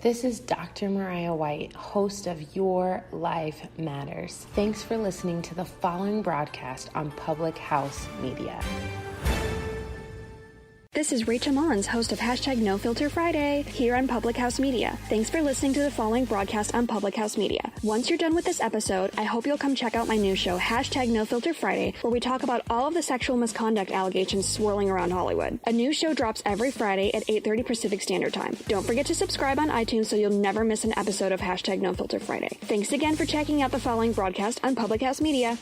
This is Dr. Mariah White, host of Your Life Matters. Thanks for listening to the following broadcast on Public House Media. This is Rachel Mullins, host of #NoFilterFriday here on Public House Media. Thanks for listening to the following broadcast on Public House Media. Once you're done with this episode, I hope you'll come check out my new show, #NoFilterFriday, where we talk about all of the sexual misconduct allegations swirling around Hollywood. A new show drops every Friday at 8:30 Pacific Standard Time. Don't forget to subscribe on iTunes so you'll never miss an episode of #NoFilterFriday. Thanks again for checking out the following broadcast on Public House Media.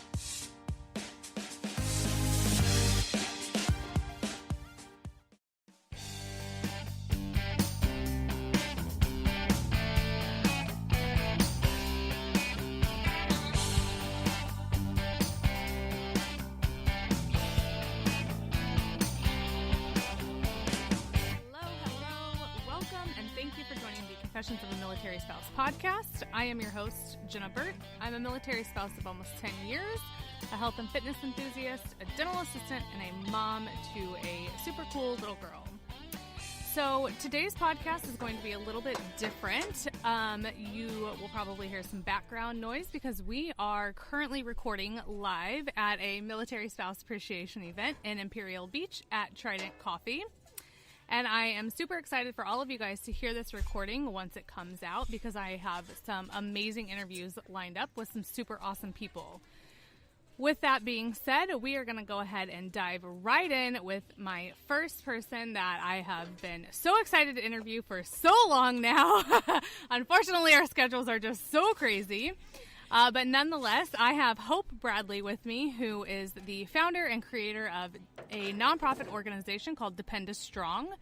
Confessions of a Military Spouse podcast. I am your host, Jenna Burt. I'm a military spouse of almost 10 years, a health and fitness enthusiast, a dental assistant, and a mom to a super cool little girl. So today's podcast is going to be a little bit different. You will probably hear some background noise because we are currently recording live at a military spouse appreciation event in Imperial Beach at Trident Coffee. And I am super excited for all of you guys to hear this recording once it comes out because I have some amazing interviews lined up with some super awesome people. With that being said, we are going to go ahead and dive right in with my first person that I have been so excited to interview for so long now. Unfortunately, our schedules are just so crazy. But nonetheless, I have Hope Bradley with me, who is the founder and creator of a nonprofit organization called Dependa Strong.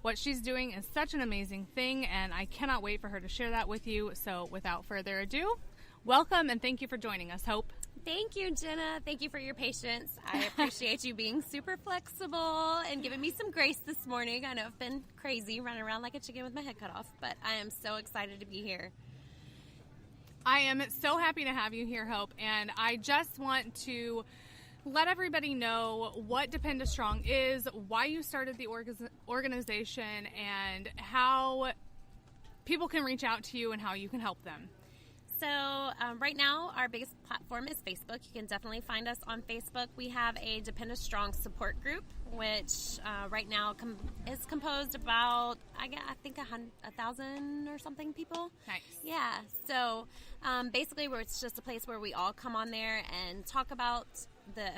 What she's doing is such an amazing thing, and I cannot wait for her to share that with you. So without further ado, welcome and thank you for joining us, Hope. Thank you, Jenna. Thank you for your patience. I appreciate you being super flexible and giving me some grace this morning. I know I've been crazy, running around like a chicken with my head cut off, but I am so excited to be here. I am so happy to have you here, Hope, and I just want to let everybody know what Dependa Strong is, why you started the organization, and how people can reach out to you and how you can help them. So right now, our biggest platform is Facebook. You can definitely find us on Facebook. We have a Dependa Strong support group, which right now is composed about, I think, 1,000 or something people. Nice. Yeah. So basically, it's just a place where we all come on there and talk about the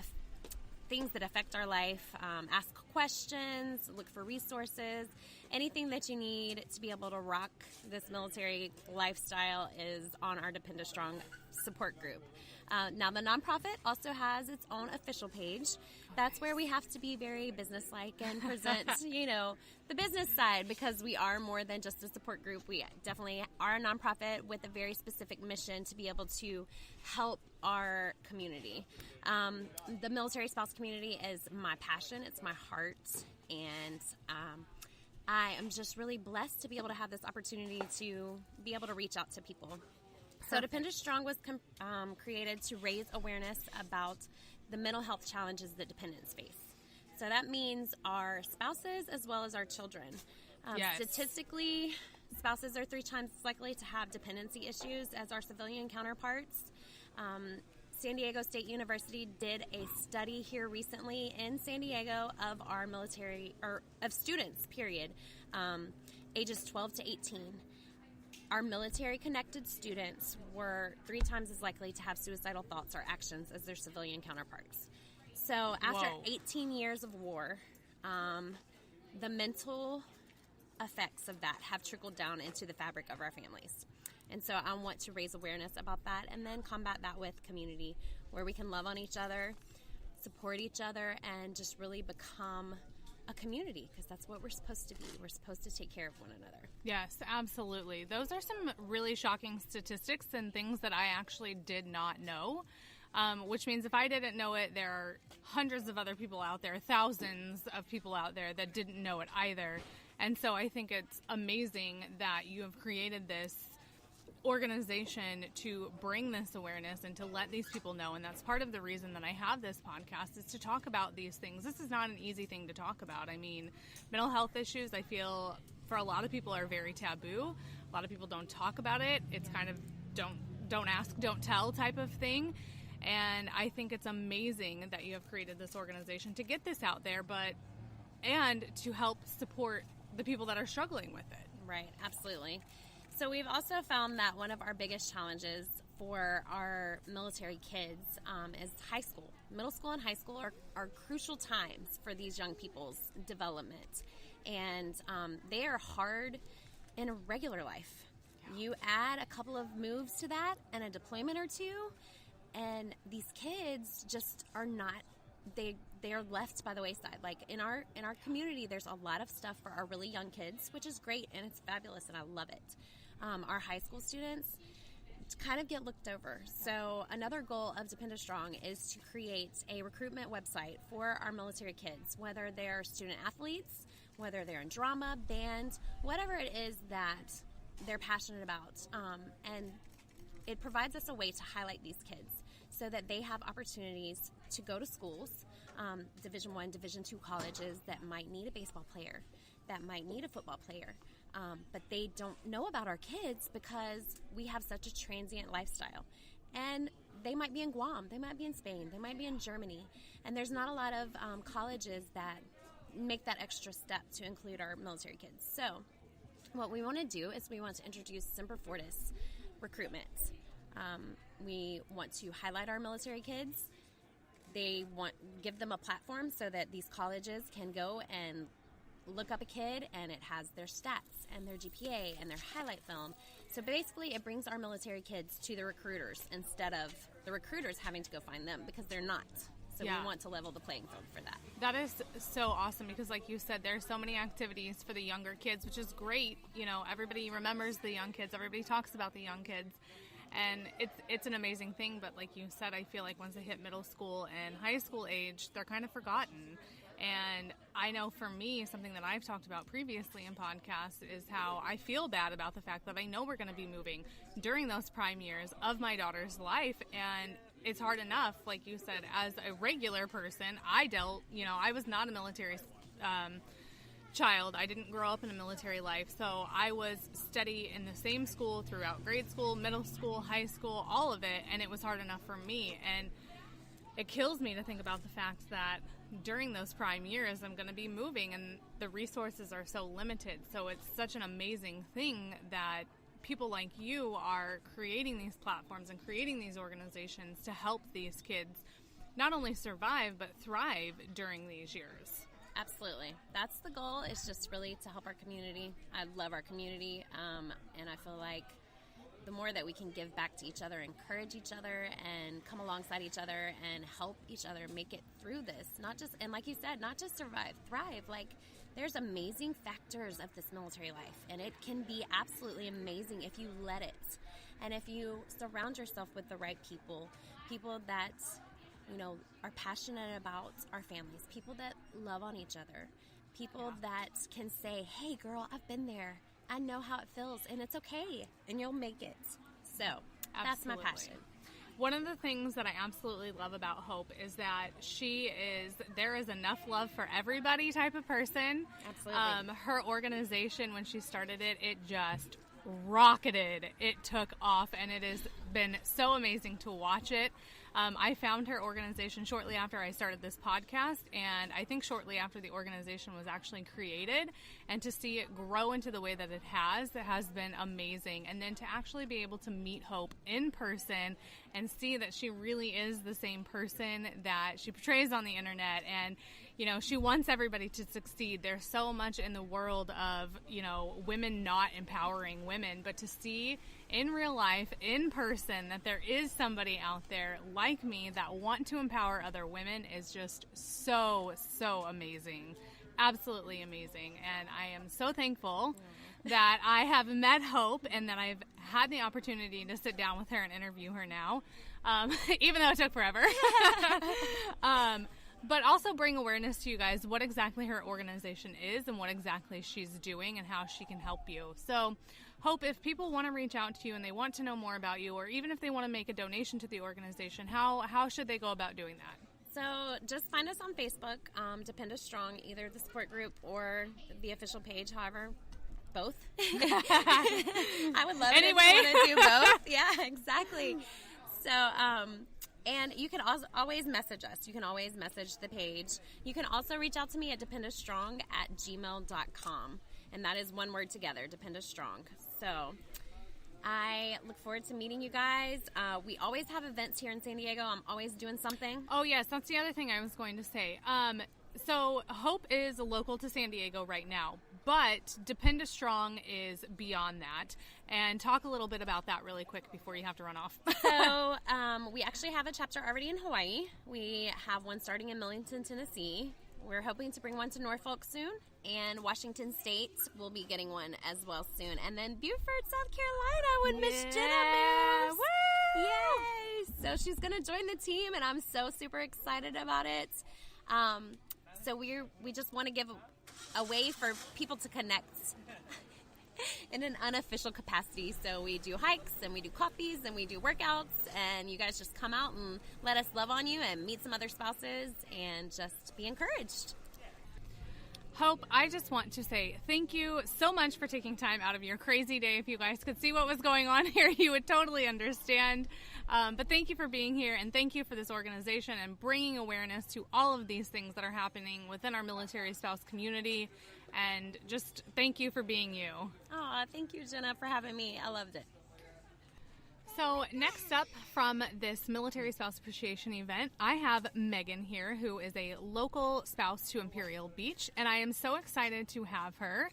things that affect our life, ask questions, look for resources. Anything that you need to be able to rock this military lifestyle is on our Dependa Strong support group. Now, the nonprofit also has its own official page. That's where we have to be very businesslike and present, the business side, because we are more than just a support group. We definitely are a nonprofit with a very specific mission to be able to help our community. The military spouse community is my passion. It's my heart. And I am just really blessed to be able to have this opportunity to be able to reach out to people. So Dependa Strong was created to raise awareness about the mental health challenges that dependents face. So that means our spouses as well as our children. Yes. Statistically, spouses are 3 times as likely to have dependency issues as our civilian counterparts. San Diego State University did a study here recently in San Diego of our military, or of students, period, ages 12 to 18. Our military-connected students were 3 times as likely to have suicidal thoughts or actions as their civilian counterparts. So after 18 years of war, the mental effects of that have trickled down into the fabric of our families. And so I want to raise awareness about that and then combat that with community where we can love on each other, support each other, and just really become a community, because that's what we're supposed to be. We're supposed to take care of one another. Yes, absolutely. Those are some really shocking statistics and things that I actually did not know, which means if I didn't know it, there are hundreds of other people out there, thousands of people out there that didn't know it either. And so I think it's amazing that you have created this organization to bring this awareness and to let these people know. And that's part of the reason that I have this podcast, is to talk about these things. This is not an easy thing to talk about. I mean, mental health issues, I feel, for a lot of people are very taboo. A lot of people don't talk about it. It's kind of don't ask, don't tell type of thing. And I think it's amazing that you have created this organization to get this out there, and to help support the people that are struggling with it. Right, absolutely. So we've also found that one of our biggest challenges for our military kids is high school. Middle school and high school are crucial times for these young people's development. And they are hard in a regular life. Yeah. You add a couple of moves to that and a deployment or two, and these kids just are not, they are left by the wayside. Like in our community, there's a lot of stuff for our really young kids, which is great and it's fabulous and I love it. Our high school students kind of get looked over. So another goal of Dependa Strong is to create a recruitment website for our military kids, whether they're student athletes, whether they're in drama, band, whatever it is that they're passionate about. And it provides us a way to highlight these kids so that they have opportunities to go to schools, Division I, Division II colleges that might need a baseball player, that might need a football player. But they don't know about our kids because we have such a transient lifestyle. And they might be in Guam, they might be in Spain, they might be in Germany. And there's not a lot of colleges that make that extra step to include our military kids. So what we want to do is we want to introduce Semper Fortis recruitment. We want to highlight our military kids. Give them a platform so that these colleges can go and look up a kid and it has their stats and their GPA and their highlight film. So basically it brings our military kids to the recruiters instead of the recruiters having to go find them because they're not. So we want to level the playing field for that. That is so awesome because like you said, there's so many activities for the younger kids, which is great. You know, everybody remembers the young kids. Everybody talks about the young kids. And it's an amazing thing. But like you said, I feel like once they hit middle school and high school age, they're kind of forgotten. And I know for me, something that I've talked about previously in podcasts is how I feel bad about the fact that I know we're going to be moving during those prime years of my daughter's life. And it's hard enough, like you said, as a regular person, I was not a military child. I didn't grow up in a military life. So I was steady in the same school throughout grade school, middle school, high school, all of it. And it was hard enough for me. And it kills me to think about the fact that during those prime years, I'm going to be moving and the resources are so limited. So it's such an amazing thing that people like you are creating these platforms and creating these organizations to help these kids not only survive, but thrive during these years. Absolutely. That's the goal, is just really to help our community. I love our community, and I feel like the more that we can give back to each other, encourage each other, and come alongside each other and help each other make it through this. Not just, and like you said, not just survive, thrive. Like, there's amazing factors of this military life, and it can be absolutely amazing if you let it. And if you surround yourself with the right people that, you know, are passionate about our families, people that love on each other, people that can say, hey, girl, I've been there. I know how it feels, and it's okay, and you'll make it. So that's my passion. One of the things that I absolutely love about Hope is that there is enough love for everybody type of person. Absolutely. Her organization, when she started it, it just rocketed. It took off, and it has been so amazing to watch it. I found her organization shortly after I started this podcast, and I think shortly after the organization was actually created, and to see it grow into the way that it has been amazing. And then to actually be able to meet Hope in person and see that she really is the same person that she portrays on the internet, and you know, she wants everybody to succeed. There's so much in the world of, you know, women not empowering women, but to see in real life, in person, that there is somebody out there like me that want to empower other women is just so, so amazing. Absolutely amazing. And I am so thankful that I have met Hope and that I've had the opportunity to sit down with her and interview her now, even though it took forever. But also bring awareness to you guys what exactly her organization is and what exactly she's doing and how she can help you. So, Hope, if people want to reach out to you and they want to know more about you, or even if they want to make a donation to the organization, how should they go about doing that? So just find us on Facebook, Dependa Strong, either the support group or the official page, however both. I would love anyway. it if you want to do both. Yeah, exactly. So, and you can also always message us. You can always message the page. You can also reach out to me at dependastrong@gmail.com. And that is one word together, Dependastrong. So I look forward to meeting you guys. We always have events here in San Diego. I'm always doing something. Oh, yes. That's the other thing I was going to say. So Hope is local to San Diego right now, but Dependastrong is beyond that. And talk a little bit about that really quick before you have to run off. So we actually have a chapter already in Hawaii. We have one starting in Millington, Tennessee. We're hoping to bring one to Norfolk soon, and Washington State will be getting one as well soon. And then Beaufort, South Carolina with Miss Jenna moves. Woo! Yay! So she's going to join the team, and I'm so super excited about it. So we just want to give a way for people to connect in an unofficial capacity. So we do hikes, and we do coffees, and we do workouts, and you guys just come out and let us love on you and meet some other spouses and just be encouraged. Hope, I just want to say thank you so much for taking time out of your crazy day. If you guys could see what was going on here, you would totally understand. But thank you for being here, and thank you for this organization and bringing awareness to all of these things that are happening within our military spouse community. And just thank you for being you. Oh, thank you, Jenna, for having me. I loved it. So next up from this Military Spouse Appreciation event, I have Megan here, who is a local spouse to Imperial Beach, and I am so excited to have her.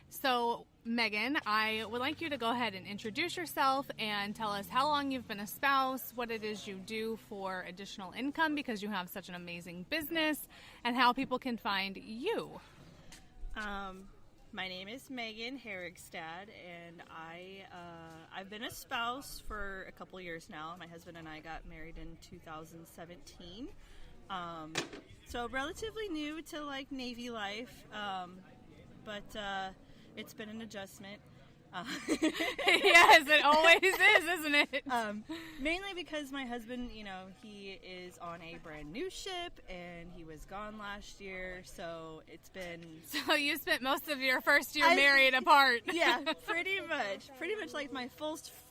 So Megan, I would like you to go ahead and introduce yourself and tell us how long you've been a spouse, what it is you do for additional income because you have such an amazing business, and how people can find you. My name is Megan Herrigstad, and I've been a spouse for a couple years now. My husband and I got married in 2017. So relatively new to like Navy life, but it's been an adjustment. Yes, it always is, isn't it? Mainly because my husband, he is on a brand new ship, and he was gone last year, so it's been... So you spent most of your first year married apart. Yeah, pretty much. Pretty much like my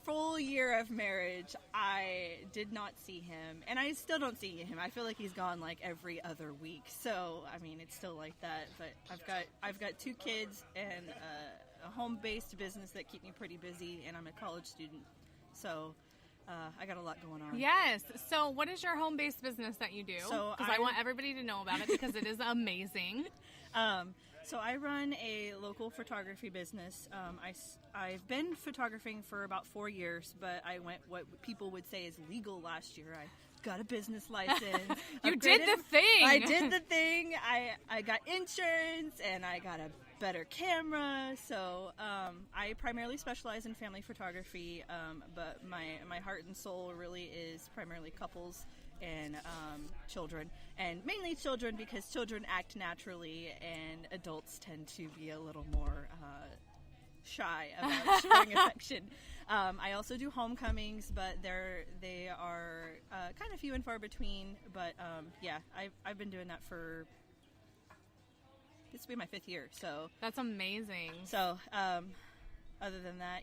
full year of marriage, I did not see him, and I still don't see him. I feel like he's gone like every other week, so, I mean, it's still like that, but I've got 2 kids and a home-based business that keep me pretty busy, and I'm a college student, so I got a lot going on. Yes. So what is your home-based business that you do? So because I want everybody to know about it because it is amazing. So I run a local photography business. I've been photographing for about 4 years, but I went what people would say is legal last year. I got a business license. You did the thing. I did the thing. I got insurance, and I got a better camera. So I primarily specialize in family photography, but my heart and soul really is primarily couples and children, and mainly children because children act naturally and adults tend to be a little more shy about showing affection. I also do homecomings, but they are kind of few and far between, but yeah, I've been doing that for... This will be my 5th year, so... That's amazing. So, other than that,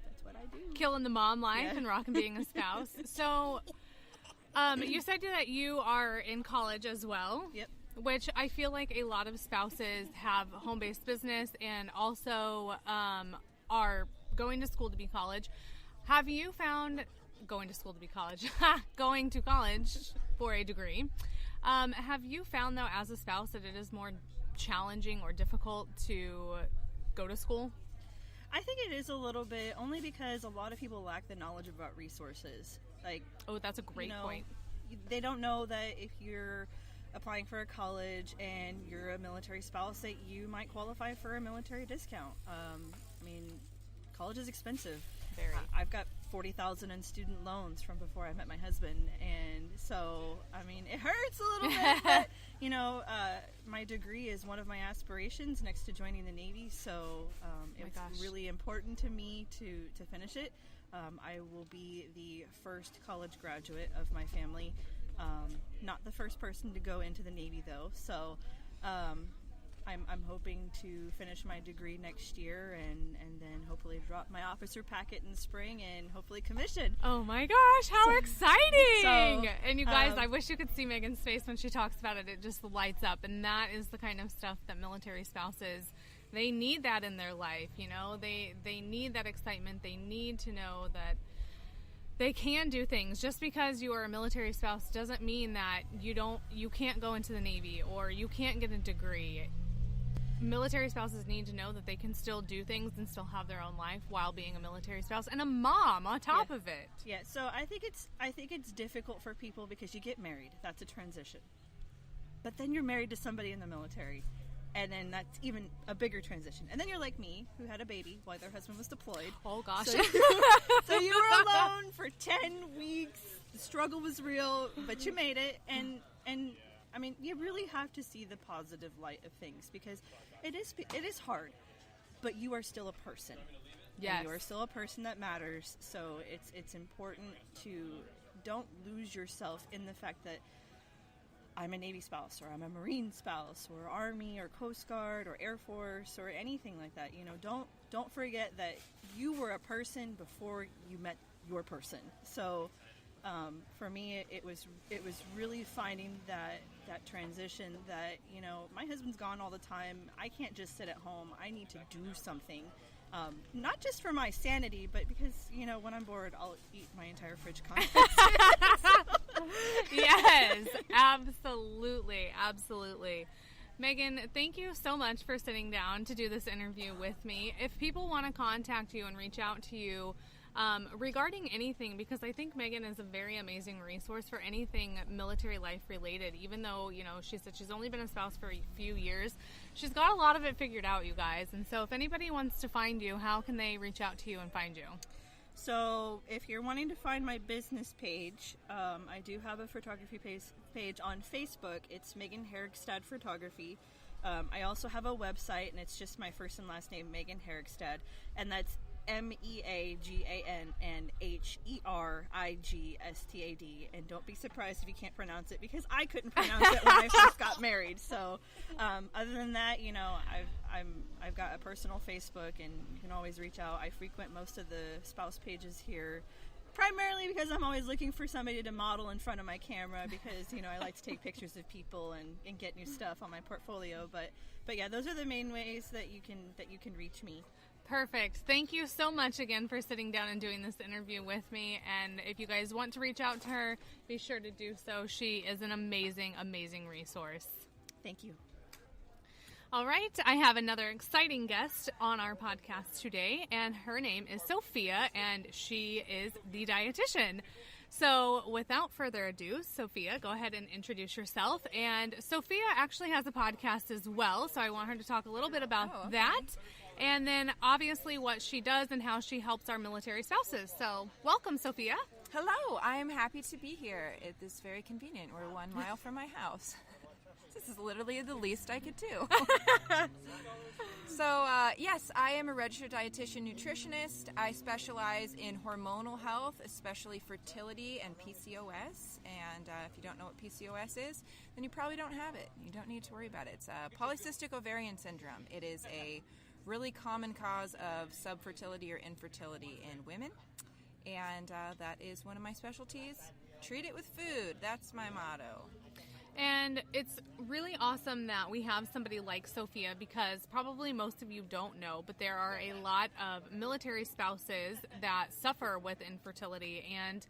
that's what I do. Killing the mom life and rocking being a spouse. So, you said that you are in college as well. Yep. Which I feel like a lot of spouses have home-based business and also are going to school to be college. Have you found... Going to school to be college. Going to college for a degree. Have you found, though, as a spouse, that it is more challenging or difficult to go to school? I think it is a little bit, only because a lot of people lack the knowledge about resources. Like, oh, that's a great point. They don't know that if you're applying for a college and you're a military spouse, that you might qualify for a military discount. I mean, college is expensive. Very. I've got $40,000 in student loans from before I met my husband, and so, I mean, it hurts a little bit, but, my degree is one of my aspirations next to joining the Navy, so it's really important to me to finish it. I will be the first college graduate of my family, not the first person to go into the Navy, though, so I'm hoping to finish my degree next year and then hopefully drop my officer packet in the spring and hopefully commission. Oh my gosh, how exciting! So, and you guys, I wish you could see Megan's face when she talks about it. It just lights up. And that is the kind of stuff that military spouses, they need that in their life, you know? They need that excitement. They need to know that they can do things. Just because you are a military spouse doesn't mean that you can't go into the Navy or you can't get a degree. Military spouses need to know that they can still do things and still have their own life while being a military spouse and a mom on top of it. Yeah, so I think it's difficult for people because you get married. That's a transition. But then you're married to somebody in the military, and then that's even a bigger transition. And then you're like me, who had a baby while their husband was deployed. Oh gosh. So you were alone for 10 weeks. The struggle was real, but you made it. And I mean, you really have to see the positive light of things because it is hard, but you are still a person. Yes. And you are still a person that matters. So it's important to don't lose yourself in the fact that I'm a Navy spouse or I'm a Marine spouse or Army or Coast Guard or Air Force or anything like that. You know, don't forget that you were a person before you met your person. So for me, it was really finding that transition that, you know, my husband's gone all the time. I can't just sit at home. I need to do something. Not just for my sanity, but because, you know, when I'm bored, I'll eat my entire fridge contents. Yes, absolutely. Megan, thank you so much for sitting down to do this interview with me. If people want to contact you and reach out to you regarding anything, because I think Megan is a very amazing resource for anything military life related, even though, you know, she said she's only been a spouse for a few years. She's got a lot of it figured out, you guys. And so if anybody wants to find you, how can they reach out to you and find you? So if you're wanting to find my business page, I do have a photography page on Facebook. It's Megan Herigstad Photography. I also have a website, and it's just my first and last name, Megan Herigstad, and that's MEAGANNHERIGSTAD. And don't be surprised if you can't pronounce it, because I couldn't pronounce it when I first got married. So other than that, you know, I've got a personal Facebook, and you can always reach out. I frequent most of the spouse pages here, primarily because I'm always looking for somebody to model in front of my camera, because, you know, I like to take pictures of people and get new stuff on my portfolio. But yeah, those are the main ways that you can reach me. Perfect. Thank you so much again for sitting down and doing this interview with me. And if you guys want to reach out to her, be sure to do so. She is an amazing, amazing resource. Thank you. All right, I have another exciting guest on our podcast today, and her name is Sophia, and she is the dietitian. So without further ado, Sophia, go ahead and introduce yourself. And Sophia actually has a podcast as well, so I want her to talk a little bit about that. And then obviously what she does and how she helps our military spouses. So welcome, Sophia. Hello, I am happy to be here. It is very convenient. We're 1 mile from my house. This is literally the least I could do. So, yes, I am a registered dietitian nutritionist. I specialize in hormonal health, especially fertility and PCOS. And if you don't know what PCOS is, then you probably don't have it. You don't need to worry about it. It's polycystic ovarian syndrome. It is a really common cause of subfertility or infertility in women. And that is one of my specialties. Treat it with food. That's my motto. And it's really awesome that we have somebody like Sophia, because probably most of you don't know, but there are a lot of military spouses that suffer with infertility. And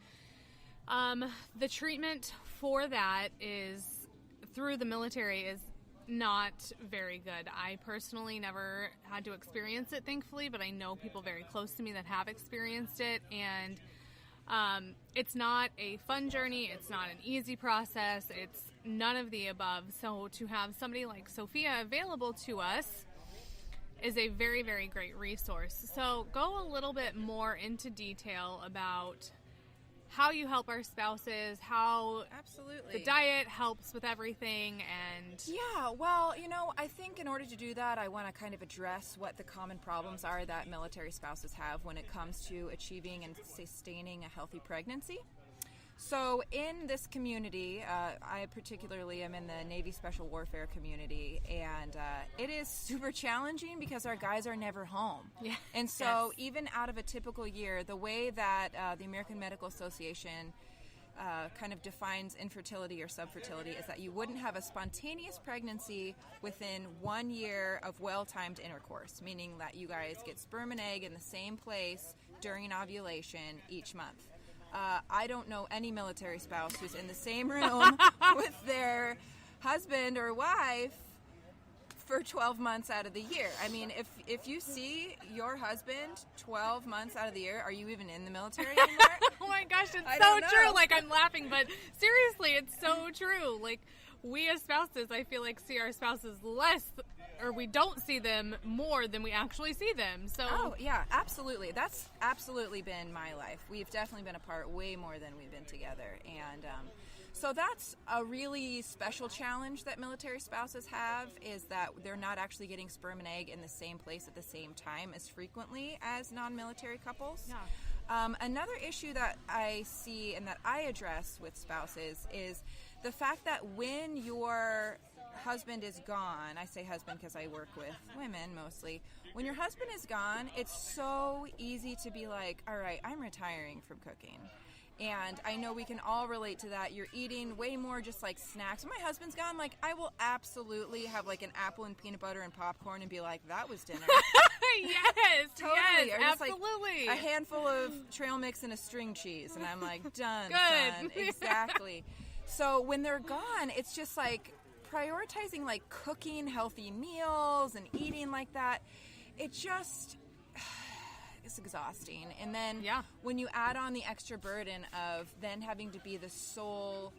the treatment for that is through the military is not very good. I personally never had to experience it, thankfully, but I know people very close to me that have experienced it. And it's not a fun journey. It's not an easy process. It's none of the above. So to have somebody like Sophia available to us is a very, very great resource. So go a little bit more into detail about how you help our spouses, how Absolutely. The diet helps with everything. And yeah, well, you know, I think in order to do that, I want to kind of address what the common problems are that military spouses have when it comes to achieving and sustaining a healthy pregnancy. So in this community, I particularly am in the Navy Special Warfare community, and it is super challenging because our guys are never home. Yeah. And so even out of a typical year, the way that the American Medical Association kind of defines infertility or subfertility is that you wouldn't have a spontaneous pregnancy within 1 year of well-timed intercourse, meaning that you guys get sperm and egg in the same place during ovulation each month. I don't know any military spouse who's in the same room with their husband or wife for 12 months out of the year. I mean, if you see your husband 12 months out of the year, are you even in the military anymore? Oh my gosh, it's I so don't know. true. Like, I'm laughing, but seriously, it's so true. Like, we as spouses, I feel like, see our spouses less, or we don't see them more than we actually see them. So, Oh, yeah, absolutely. That's absolutely been my life. We've definitely been apart way more than we've been together. And so that's a really special challenge that military spouses have, is that they're not actually getting sperm and egg in the same place at the same time as frequently as non-military couples. Yeah. Another issue that I see and that I address with spouses is the fact that when your husband is gone, I say husband because I work with women mostly, when your husband is gone, it's so easy to be like, all right, I'm retiring from cooking. And I know we can all relate to that. You're eating way more just like snacks. When my husband's gone, like, I will absolutely have like an apple and peanut butter and popcorn and be like, that was dinner. yes, Totally. yes, Or just, like, absolutely. a handful of trail mix and a string cheese, and I'm like, done, Good. son. Exactly. So when they're gone, it's just like prioritizing like cooking healthy meals and eating like that. It just is exhausting. And then when you add on the extra burden of then having to be the sole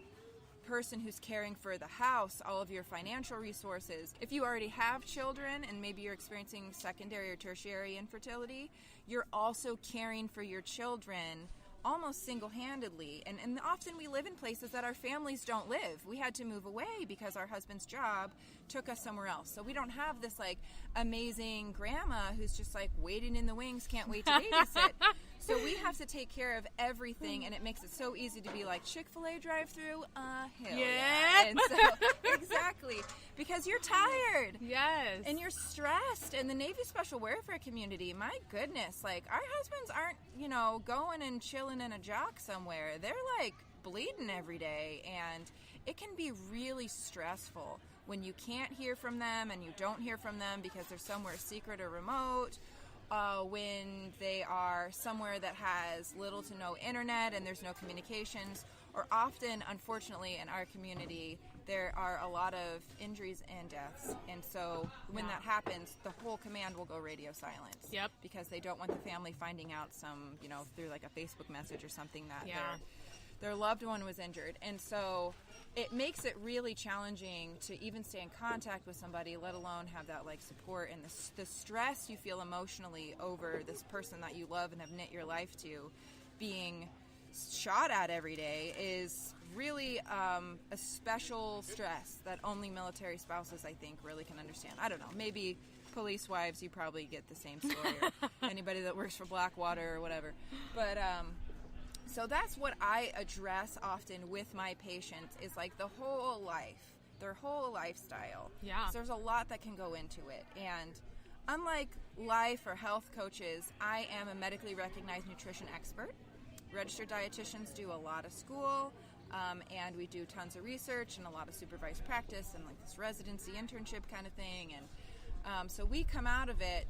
person who's caring for the house, all of your financial resources. If you already have children and maybe you're experiencing secondary or tertiary infertility, you're also caring for your children almost single-handedly. And often we live in places that our families don't live. We had to move away because our husband's job took us somewhere else. So we don't have this like amazing grandma who's just like waiting in the wings, can't wait to babysit. So we have to take care of everything, and it makes it so easy to be like, Chick-fil-A drive-thru? Hell yeah. And so, exactly. Because you're tired. Yes. And you're stressed. And the Navy Special Warfare community, my goodness, like, our husbands aren't, going and chilling in a jock somewhere. They're, like, bleeding every day. And it can be really stressful when you can't hear from them and you don't hear from them because they're somewhere secret or remote. When they are somewhere that has little to no internet and there's no communications, or often, unfortunately, in our community, there are a lot of injuries and deaths. And so when that happens, the whole command will go radio silence. Yep. Because they don't want the family finding out through like a Facebook message or something that their loved one was injured. And so it makes it really challenging to even stay in contact with somebody, let alone have that like support, and the stress you feel emotionally over this person that you love and have knit your life to being shot at every day is really a special stress that only military spouses, I think, really can understand. I don't know, maybe police wives, you probably get the same story, or anybody that works for Blackwater or whatever. But so that's what I address often with my patients, is like the whole life, their whole lifestyle. Yeah. So there's a lot that can go into it. And unlike life or health coaches, I am a medically recognized nutrition expert. Registered dietitians do a lot of school, and we do tons of research and a lot of supervised practice and like this residency internship kind of thing. And so we come out of it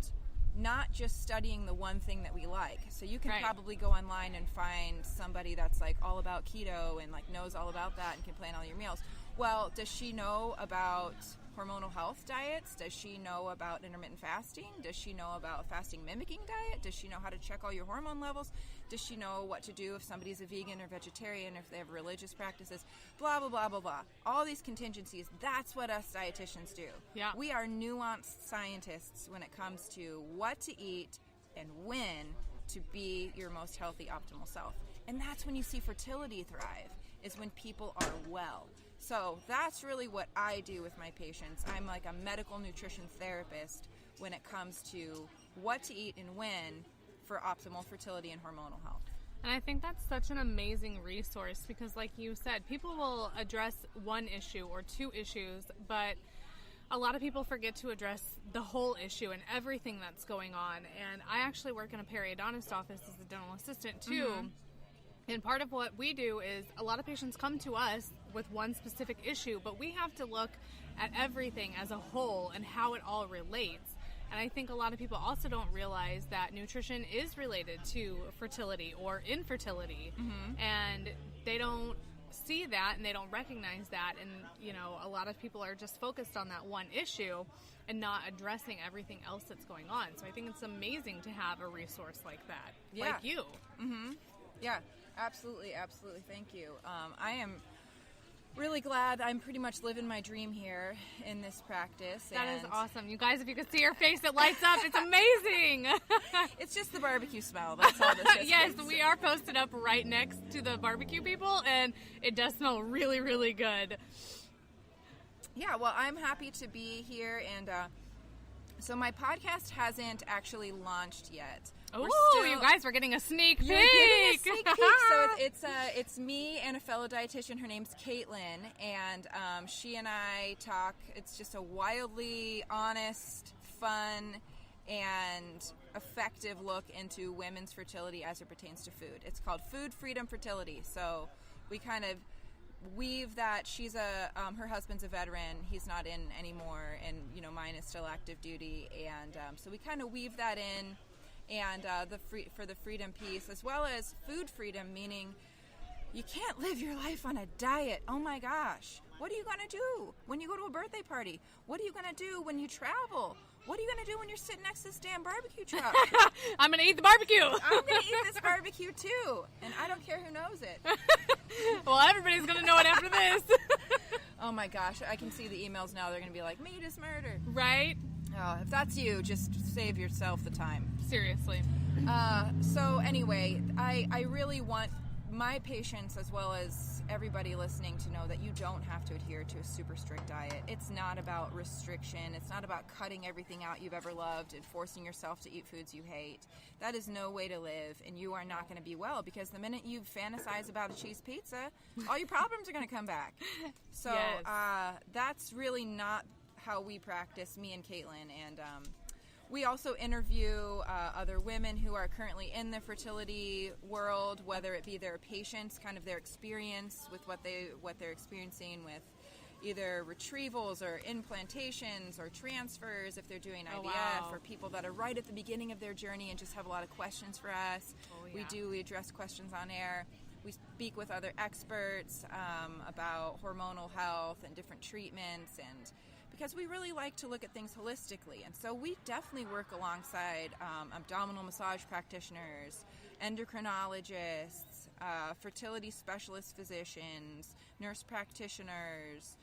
not just studying the one thing that we like. So you can probably go online and find somebody that's like all about keto and like knows all about that and can plan all your meals. Well, does she know about hormonal health diets? Does she know about intermittent fasting? Does she know about fasting mimicking diet? Does she know how to check all your hormone levels? Does she know what to do if somebody's a vegan or vegetarian, if they have religious practices? Blah, blah, blah, blah, blah. All these contingencies, that's what us dietitians do. Yeah. We are nuanced scientists when it comes to what to eat and when to be your most healthy, optimal self. And that's when you see fertility thrive, is when people are well. So that's really what I do with my patients. I'm like a medical nutrition therapist when it comes to what to eat and when for optimal fertility and hormonal health. And I think that's such an amazing resource because, like you said, people will address one issue or two issues, but a lot of people forget to address the whole issue and everything that's going on. And I actually work in a periodontist office as a dental assistant too. Mm-hmm. And part of what we do is a lot of patients come to us with one specific issue, but we have to look at everything as a whole and how it all relates. And I think a lot of people also don't realize that nutrition is related to fertility or infertility. Mm-hmm. And they don't see that and they don't recognize that. And, you know, a lot of people are just focused on that one issue and not addressing everything else that's going on. So I think it's amazing to have a resource like that, like you. Mm-hmm. Yeah, absolutely, absolutely. Thank you. I am really glad. I'm pretty much living my dream here in this practice. That is awesome. You guys, if you could see her face, it lights up. It's amazing. It's just the barbecue smell. That's all this is. Yes, we are posted up right next to the barbecue people, and it does smell really, really good. Yeah, well, I'm happy to be here, and so my podcast hasn't actually launched yet. Oh, you guys, we're getting a sneak peek. You're getting a sneak peek. So it's me and a fellow dietitian. Her name's Caitlin, and she and I talk. It's just a wildly honest, fun, and effective look into women's fertility as it pertains to food. It's called Food Freedom Fertility. So we kind of weave that. She's her husband's a veteran. He's not in anymore, and mine is still active duty, and so we kind of weave that in. And for the freedom piece, as well as food freedom, meaning you can't live your life on a diet. Oh my gosh. What are you going to do when you go to a birthday party? What are you going to do when you travel? What are you going to do when you're sitting next to this damn barbecue truck? I'm going to eat the barbecue. I'm going to eat this barbecue too. And I don't care who knows it. Well, everybody's going to know it after this. Oh my gosh. I can see the emails now. They're going to be like, meat is murder. Right? Oh, if that's you, just save yourself the time. Seriously. So anyway, I really want my patients, as well as everybody listening, to know that you don't have to adhere to a super strict diet. It's not about restriction. It's not about cutting everything out you've ever loved and forcing yourself to eat foods you hate. That is no way to live, and you are not going to be well, because the minute you fantasize about a cheese pizza, all your problems are going to come back. So yes. That's really not how we practice, me and Caitlin. And we also interview other women who are currently in the fertility world, whether it be their patients, kind of their experience with what they're experiencing with either retrievals or implantations or transfers, if they're doing IVF, or people that are right at the beginning of their journey and just have a lot of questions for us. We address questions on air. We speak with other experts about hormonal health and different treatments, and because we really like to look at things holistically. And so we definitely work alongside abdominal massage practitioners, endocrinologists, fertility specialist physicians, nurse practitioners,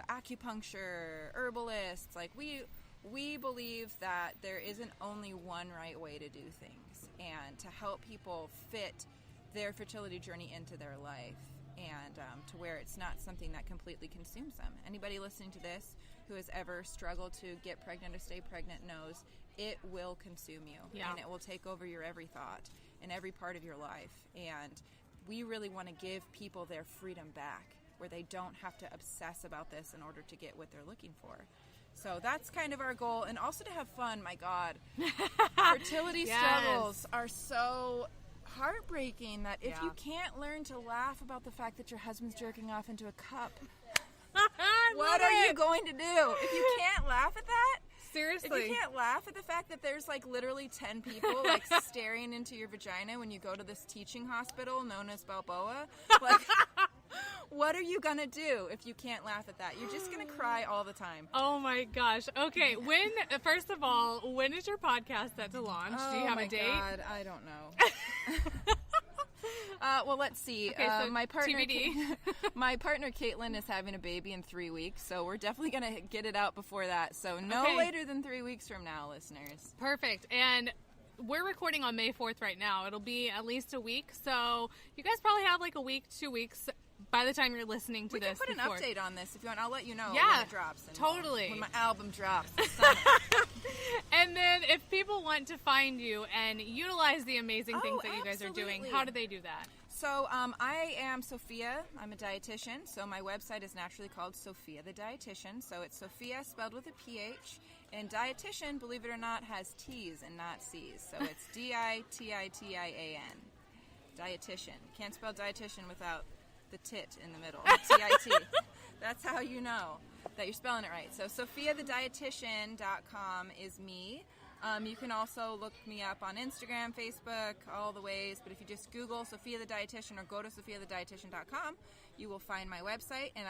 acupuncture, herbalists. Like we believe that there isn't only one right way to do things, and to help people fit their fertility journey into their life, and to where it's not something that completely consumes them. Anybody listening to this who has ever struggled to get pregnant or stay pregnant knows it will consume you, and it will take over your every thought and every part of your life. And we really want to give people their freedom back, where they don't have to obsess about this in order to get what they're looking for. So that's kind of our goal, and also to have fun. My God, fertility struggles are so heartbreaking that if you can't learn to laugh about the fact that your husband's jerking off into a cup, what are you going to do? If you can't laugh at that, seriously, if you can't laugh at the fact that there's like literally 10 people like staring into your vagina when you go to this teaching hospital known as Balboa, like what are you gonna do if you can't laugh at that? You're just gonna cry all the time. Oh my gosh. Okay, first of all, when is your podcast set to launch? Do you have a date? Oh my God, I don't know. Well, let's see. Okay, so my partner, TBD. My partner Caitlin is having a baby in 3 weeks, so we're definitely gonna get it out before that. So no later than 3 weeks from now, listeners. Perfect. And we're recording on May 4th right now. It'll be at least a week, so you guys probably have like a week, 2 weeks by the time you're listening to this. We can put an update on this if you want. I'll let you know when it drops. And totally. When my album drops. And then if people want to find you and utilize the amazing things that you guys are doing, how do they do that? So I am Sophia. I'm a dietitian. So my website is naturally called Sophia the Dietitian. So it's Sophia spelled with a PH. And dietitian, believe it or not, has T's and not C's. So it's D-I-T-I-T-I-A-N. Dietitian. Can't spell dietitian without the tit in the middle. T-I-T. That's how you know that you're spelling it right. So SophiaTheDietitian.com is me. You can also look me up on Instagram, Facebook, all the ways. But if you just Google Sophia the Dietitian or go to SophiaTheDietitian.com, you will find my website. And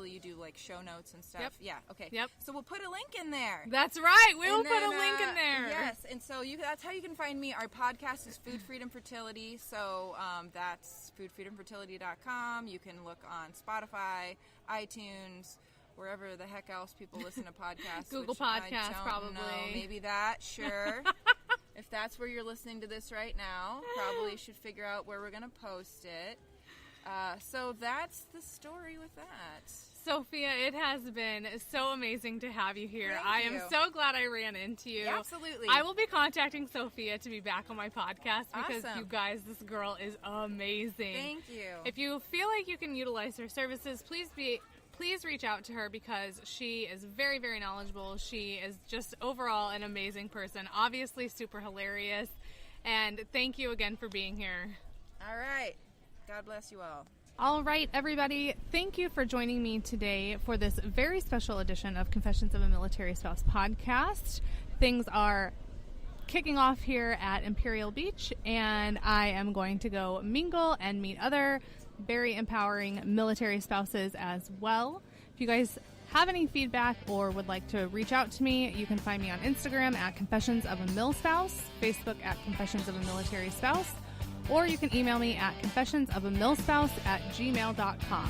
you do like show notes and stuff. Yep. Yeah, okay. Yep. So we'll put a link in there. That's right. We will put a link in there. Yes, and so that's how you can find me. Our podcast is Food Freedom Fertility, so that's foodfreedomfertility.com. You can look on Spotify, iTunes, wherever the heck else people listen to podcasts. Google Podcasts, probably. Maybe that, sure. If that's where you're listening to this right now, probably should figure out where we're going to post it. So that's the story with that. Sophia, it has been so amazing to have you here. Thank I am you. so glad I ran into you. Yeah, absolutely. I will be contacting Sophia to be back on my podcast because Awesome. you guys, this girl is amazing. Thank you. If you feel like you can utilize her services, please reach out to her because she is very, very knowledgeable. She is just overall an amazing person, obviously super hilarious. And thank you again for being here. All right. God bless you all. All right, everybody, thank you for joining me today for this very special edition of Confessions of a Military Spouse podcast. Things are kicking off here at Imperial Beach, and I am going to go mingle and meet other very empowering military spouses as well. If you guys have any feedback or would like to reach out to me, you can find me on Instagram at Confessions of a Mil Spouse, Facebook at Confessions of a Military Spouse, or you can email me at confessionsofamilspouse@gmail.com.